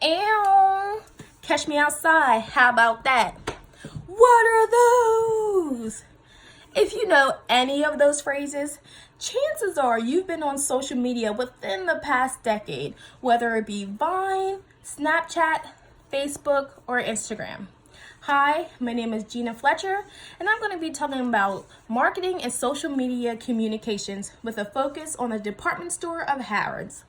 Ow! Catch me outside. How about that? What are those? If you know any of those phrases, chances are you've been on social media within the past decade, whether it be Vine, Snapchat, Facebook, or Instagram. Hi, my name is Gina Fletcher, and I'm going to be talking about marketing and social media communications with a focus on the department store of Harrods.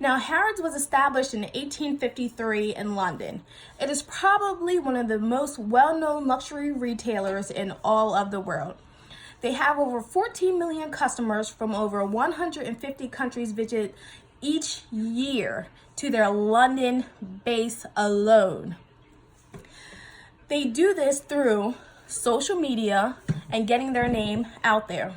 Now, Harrods was established in 1853 in London. It is probably one of the most well-known luxury retailers in all of the world. They have over 14 million customers from over 150 countries visit each year to their London base alone. They do this through social media and getting their name out there.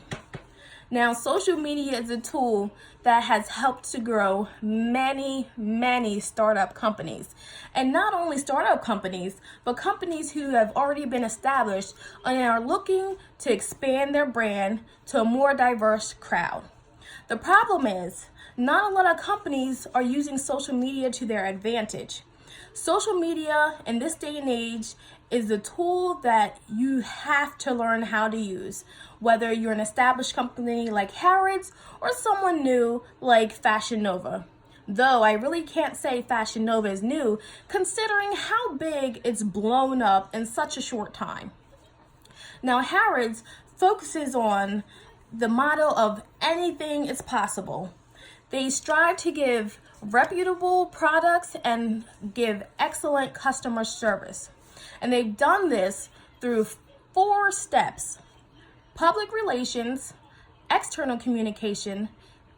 Now, social media is a tool that has helped to grow many startup companies. And not only startup companies, but companies who have already been established and are looking to expand their brand to a more diverse crowd. The problem is, not a lot of companies are using social media to their advantage. Social media in this day and age is a tool that you have to learn how to use, whether you're an established company like Harrods or someone new like Fashion Nova. Though I really can't say Fashion Nova is new, considering how big it's blown up in such a short time. Now, Harrods focuses on the motto of anything is possible. They strive to give reputable products and give excellent customer service. And they've done this through 4 steps: public relations, external communication,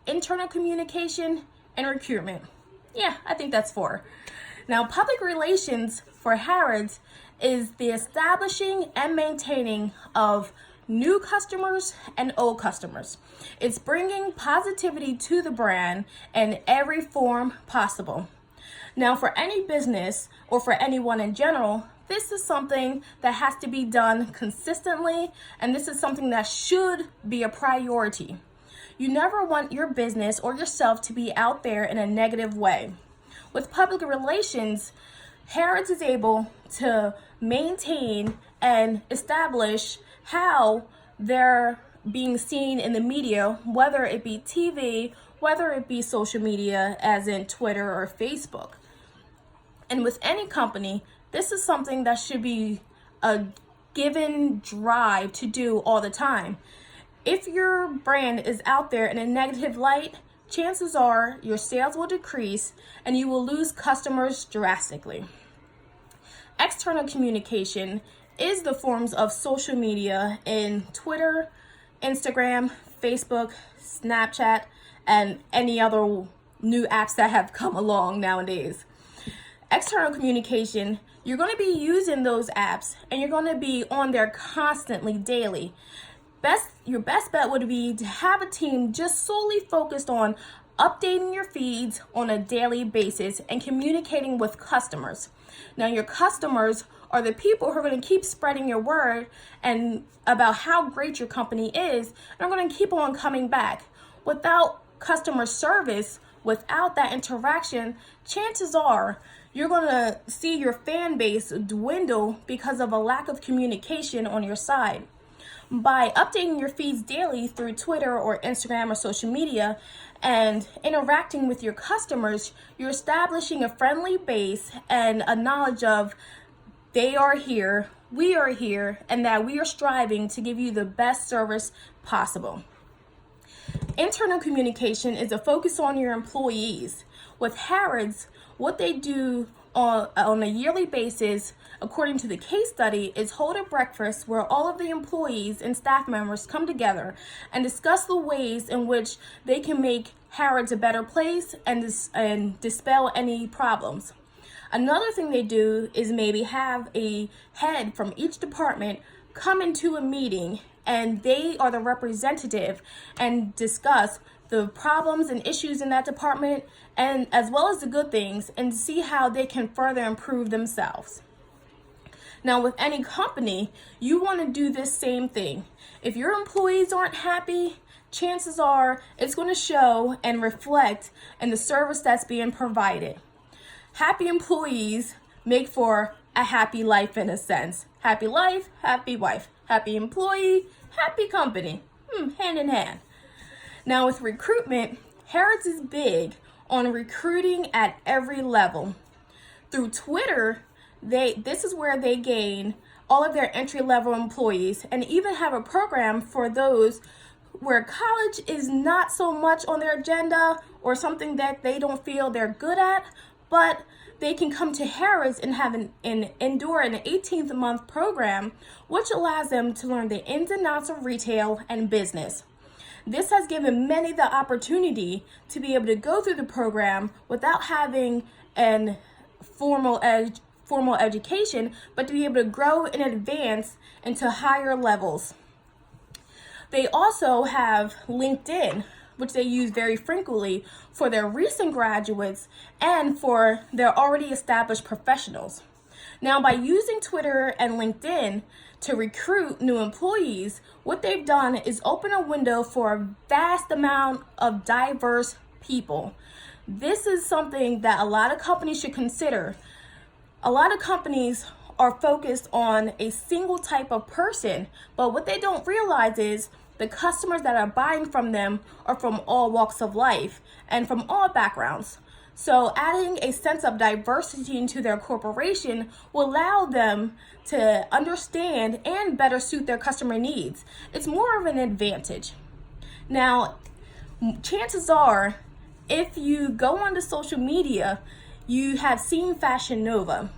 internal communication, and recruitment. Yeah, I think that's 4. Now, public relations for Harrods is the establishing and maintaining of new customers and old customers. It's bringing positivity to the brand in every form possible. Now, for any business or for anyone in general, this is something that has to be done consistently, and this is something that should be a priority. You never want your business or yourself to be out there in a negative way. With public relations, Harrods is able to maintain and establish how they're being seen in the media, whether it be TV, whether it be social media, as in Twitter or Facebook. And with any company, this is something that should be a given drive to do all the time. If your brand is out there in a negative light, chances are your sales will decrease and you will lose customers drastically. External communication is the forms of social media in Twitter, Instagram, Facebook, Snapchat, and any other new apps that have come along nowadays. External communication, you're going to be using those apps and you're going to be on there constantly, daily. Your best bet would be to have a team just solely focused on updating your feeds on a daily basis and communicating with customers. Now, your customers are the people who are going to keep spreading your word and about how great your company is, and are going to keep on coming back. Without customer service, without that interaction, chances are you're going to see your fan base dwindle because of a lack of communication on your side. By updating your feeds daily through Twitter or Instagram or social media and interacting with your customers, you're establishing a friendly base and a knowledge of they are here, we are here, and that we are striving to give you the best service possible. Internal communication is a focus on your employees. With Harrods, what they do on a yearly basis, according to the case study, is hold a breakfast where all of the employees and staff members come together and discuss the ways in which they can make Harrods a better place and dispel any problems. Another thing they do is maybe have a head from each department come into a meeting, and they are the representative and discuss the problems and issues in that department, and as well as the good things, and see how they can further improve themselves. Now, with any company, you want to do this same thing. If your employees aren't happy, chances are it's going to show and reflect in the service that's being provided. happy employees make for a happy life in a sense. Happy life, happy wife. Happy employee, happy company. Hand in hand. Now with recruitment, Harrods is big on recruiting at every level. Through Twitter, this is where they gain all of their entry-level employees, and even have a program for those where college is not so much on their agenda or something that they don't feel they're good at, but they can come to Harrods and have endure an 18th-month program, which allows them to learn the ins and outs of retail and business. This has given many the opportunity to be able to go through the program without having an formal education, but to be able to grow and advance into higher levels. They also have LinkedIn, which they use very frequently for their recent graduates and for their already established professionals. Now, by using Twitter and LinkedIn to recruit new employees, what they've done is open a window for a vast amount of diverse people. This is something that a lot of companies should consider. A lot of companies are focused on a single type of person, but what they don't realize is the customers that are buying from them are from all walks of life and from all backgrounds. So adding a sense of diversity into their corporation will allow them to understand and better suit their customer needs. It's more of an advantage. Now, chances are, if you go onto social media, you have seen Fashion Nova.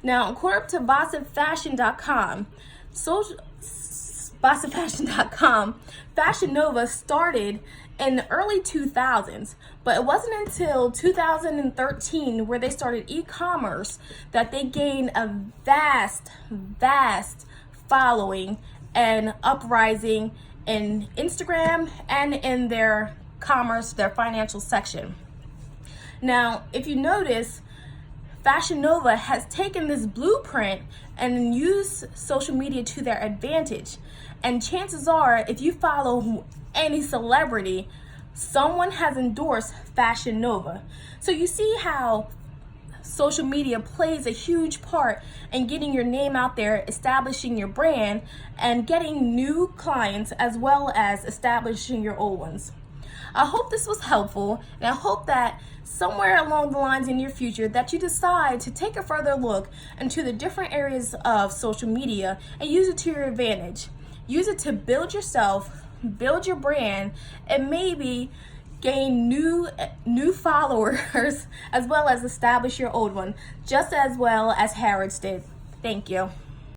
Now, according to BossifFashion.com, Fashion Nova started in the early 2000s, but it wasn't until 2013 where they started e-commerce that they gained a vast following and uprising in Instagram and in their commerce, their financial section. Now, if you notice, Fashion Nova has taken this blueprint and used social media to their advantage. And chances are, if you follow any celebrity, someone has endorsed Fashion Nova. So you see how social media plays a huge part in getting your name out there, establishing your brand, and getting new clients as well as establishing your old ones. I hope this was helpful, and I hope that somewhere along the lines in your future that you decide to take a further look into the different areas of social media and use it to your advantage. Use it to build yourself, build your brand, and maybe gain new followers as well as establish your old one, just as well as Harrods did. Thank you.